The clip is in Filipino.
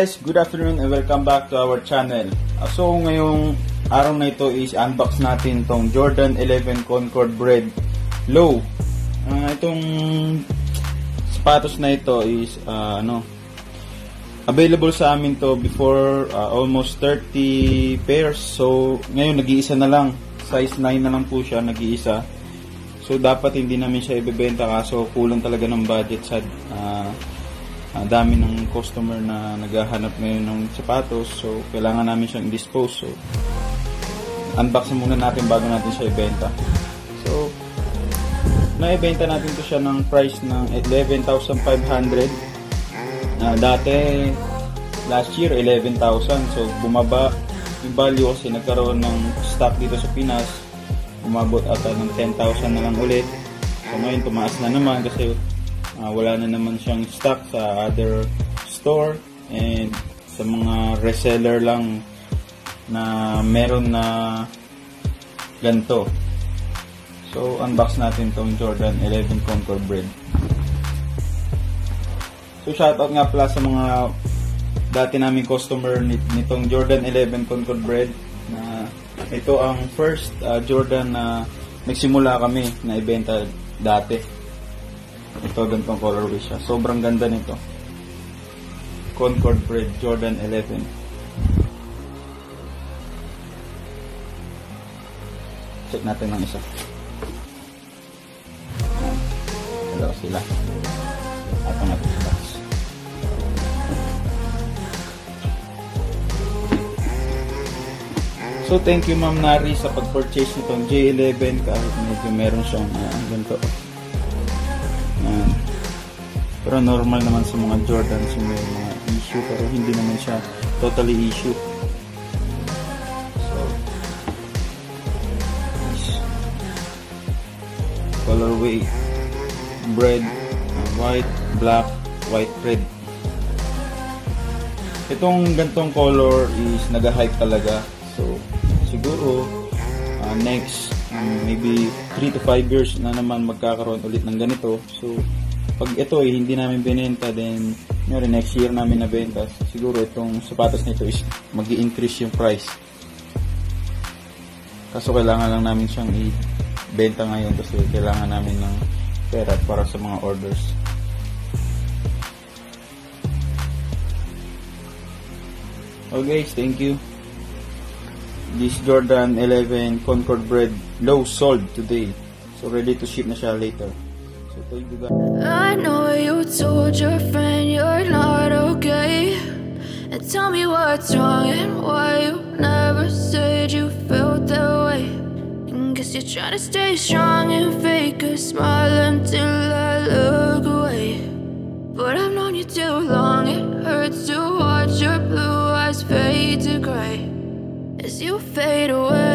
guys, good afternoon and welcome back to our channel. So ngayong araw na ito is unbox natin tong Jordan 11 Concord Bred Low. Itong sapatos na ito is available sa amin to before almost 30 pairs. So ngayon nag-iisa na lang, size 9 na lang po siya, nag-iisa. So dapat hindi namin siya ibebenta kaso kulang talaga ng budget sa dami ng customer na naghahanap ngayon ng sapatos. So kailangan namin siyang dispose. So unbox muna natin bago natin siya ibenta. So naibenta natin to siya ng price ng 11,500. Dati last year 11,000. So bumaba yung value kasi nagkaroon ng stock dito sa Pinas. Umabot ata ng 10,000 na lang ulit. So ngayon tumaas na naman kasi wala na naman siyang stock sa other store and sa mga reseller lang na meron na ganito. So unbox natin tong Jordan 11 Concord Bred. So shoutout nga pala sa mga dati naming customer nitong Jordan 11 Concord Bred na ito ang first Jordan na nagsimula kami na ibenta dati. Ito ganitong colorway siya. Sobrang ganda nito. Concord Bred Jordan 11. Check natin ng isa. Dalawa sila. Ito natin sa box. So thank you Ma'am Nari sa pag-purchase nitong J11 kahit medyo meron siyang ganito. Pero normal naman sa mga Jordans yung may mga issue pero hindi naman siya totally issue. So colorway red, white, black, white, red. Itong gantong color is nag-hype talaga. So siguro next maybe 3 to 5 years na naman magkakaroon ulit ng ganito. So pag ito hindi namin binenta, then next year namin nabenta, siguro itong sapatos nito is mag-i-increase yung price. Kaso kailangan lang namin siyang i-benta ngayon kasi kailangan namin ng pera para sa mga orders. Okay guys, thank you. This Jordan 11 Concord Bred Low sold today. So ready to ship na siya later. So thank you guys. I know you told your friend you're not okay, and tell me what's wrong and why you never said you felt that way. And guess you're trying to stay strong and fake a smile until I look away. But I've known you too long, it hurts to watch your blue eyes fade to gray as you fade away.